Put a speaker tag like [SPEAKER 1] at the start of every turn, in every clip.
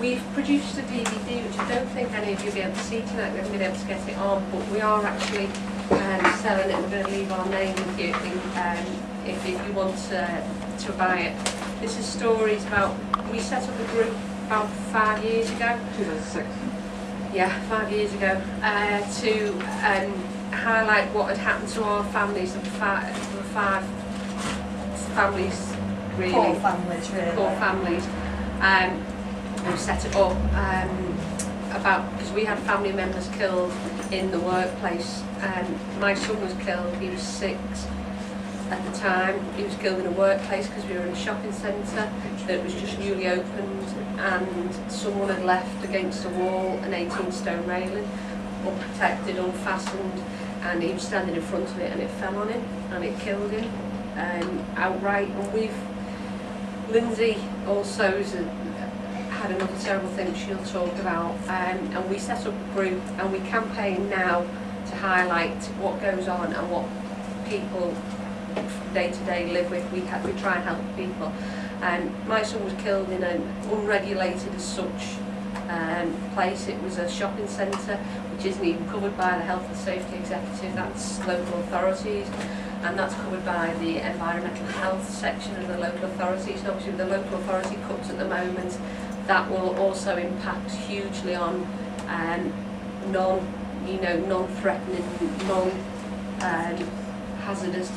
[SPEAKER 1] we've produced a DVD which I don't think any of you will be able to see tonight. We haven't been able to get it on, but we are actually selling it. We're going to leave our name with you if you want to buy it. This is stories about, we set up a group about 5 years ago.
[SPEAKER 2] 2006.
[SPEAKER 1] Yeah, 5 years ago, to highlight what had happened to our families. There were five families, really.
[SPEAKER 3] Poor families, really.
[SPEAKER 1] Poor families. We set it up because we had family members killed in the workplace. My son was killed, he was 6 at the time. He was killed in a workplace because we were in a shopping centre that was just newly opened, and someone had left against a wall an 18-stone railing, unprotected, unfastened, and he was standing in front of it and it fell on him and it killed him outright. And Lindsay also had another terrible thing she'll talk about, and we set up a group and we campaign now to highlight what goes on and what people day to day live with. We try and help people. My son was killed in an unregulated as such place. It was a shopping centre which isn't even covered by the Health and Safety Executive, that's local authorities, and that's covered by the environmental health section of the local authorities. And obviously with the local authority cuts at the moment, that will also impact hugely on non-threatening, non-hazardous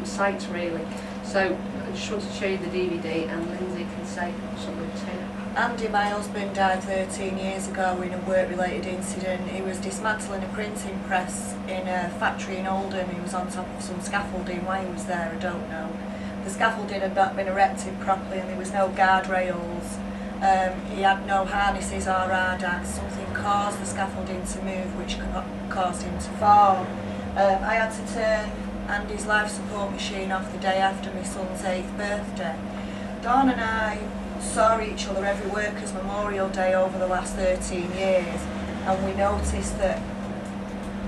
[SPEAKER 1] sites really. So I just wanted to show you the DVD and Lindsay can say something too.
[SPEAKER 3] Andy, my husband, died 13 years ago in a work-related incident. He was dismantling a printing press in a factory in Oldham. He was on top of some scaffolding. Why he was there, I don't know. The scaffolding had not been erected properly and there was no guardrails. He had no harnesses or RADARs. Something caused the scaffolding to move, which caused him to fall. I had to turn Andy's life support machine off the day after my son's 8th birthday. Dawn and I saw each other every Workers' Memorial Day over the last 13 years, and we noticed that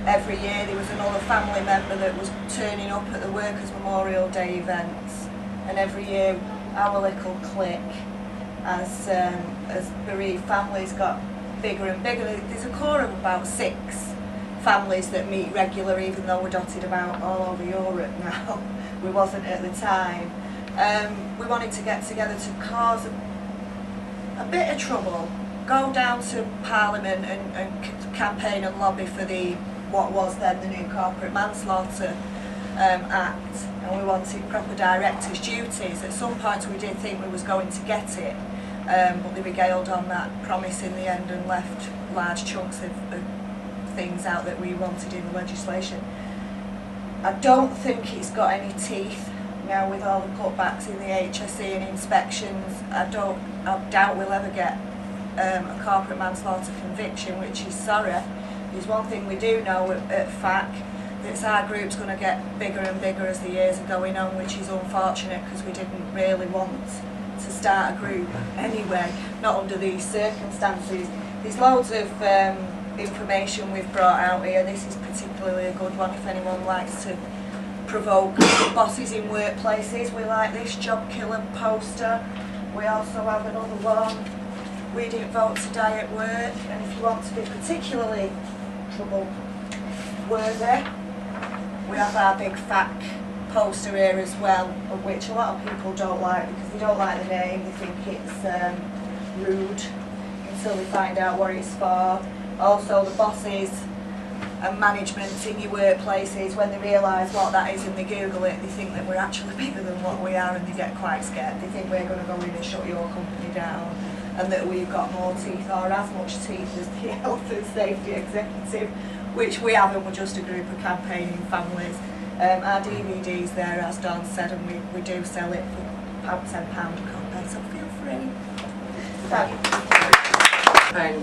[SPEAKER 3] every year there was another family member that was turning up at the Workers' Memorial Day events, and every year our little clique as bereaved families got bigger and bigger. There's a core of about 6 families that meet regularly, even though we're dotted about all over Europe now. We wasn't at the time. We wanted to get together to cause a bit of trouble, go down to Parliament and campaign and lobby for what was then the new Corporate Manslaughter Act, and we wanted proper directors' duties. At some point we did think we was going to get it, but they regaled on that promise in the end and left large chunks of things out that we wanted in the legislation. I don't think it's got any teeth now with all the cutbacks in the HSE and inspections. I doubt we'll ever get a corporate manslaughter conviction, which is sorry. There's one thing we do know at FAC, that our group's going to get bigger and bigger as the years are going on, which is unfortunate because we didn't really want to start a group anyway, not under these circumstances. There's loads of information we've brought out here. This is particularly a good one if anyone likes to provoke bosses in workplaces. We like this job killer poster. We also have another one, we didn't vote to die at work, and if you want to be particularly trouble worthy, we have our big FAC poster here as well, of which a lot of people don't like because they don't like the name, they think it's rude until they find out what it's for. Also the bosses and management in your workplaces, when they realise what that is and they Google it, they think that we're actually bigger than what we are and they get quite scared. They think we're going to go in and shut your company down and that we've got more teeth or as much teeth as the Health and Safety Executive, which we haven't, we're just a group of campaigning families. Our DVD's there, as Dawn said, and we do sell it for about £10 a copy, so feel free.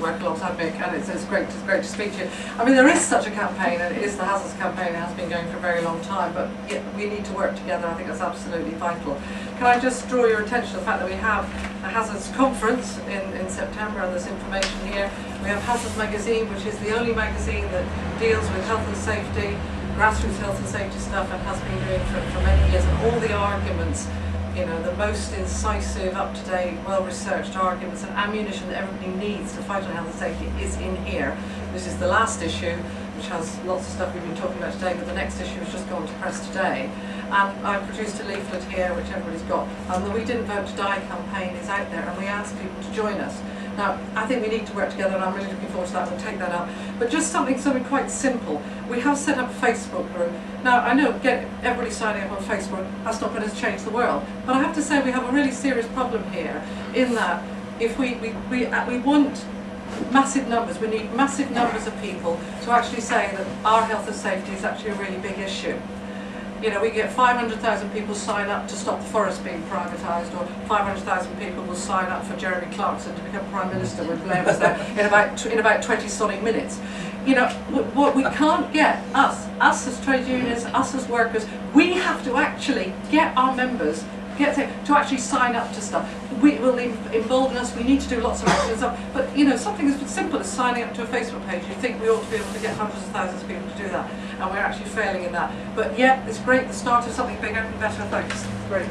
[SPEAKER 2] Work alongside Mick, and it's great to speak to you. I mean, there is such a campaign, and it is the Hazards campaign. It has been going for a very long time, but yet we need to work together. I think that's absolutely vital. Can I just draw your attention to the fact that we have a Hazards conference in September, and there's information here. We have Hazards magazine, which is the only magazine that deals with health and safety, grassroots health and safety stuff, and has been doing for many years, and all the arguments You know, the most incisive, up-to-date, well-researched arguments and ammunition that everybody needs to fight on health and safety is in here. This is the last issue, which has lots of stuff we've been talking about today, but the next issue has just gone to press today. And I produced a leaflet here, which everybody's got, and the We Didn't Vote to Die campaign is out there, and we ask people to join us. Now, I think we need to work together, and I'm really looking forward to that. We'll take that up. But just something quite simple. We have set up a Facebook group. Now, I know everybody signing up on Facebook, that's not going to change the world. But I have to say we have a really serious problem here, in that if we want massive numbers, we need massive numbers of people to actually say that our health and safety is actually a really big issue. You know, we get 500,000 people sign up to stop the forest being privatised, or 500,000 people will sign up for Jeremy Clarkson to become Prime Minister when Blair was there in about 20 sonic minutes. You know, what we can't get, us as trade unions, us as workers, we have to actually get our members to actually sign up to stuff. We will embolden us, we need to do lots of action stuff, but you know, something as simple as signing up to a Facebook page, you think we ought to be able to get hundreds of thousands of people to do that, and we're actually failing in that. But yeah, it's great, the start of something bigger and better. Thanks. Great.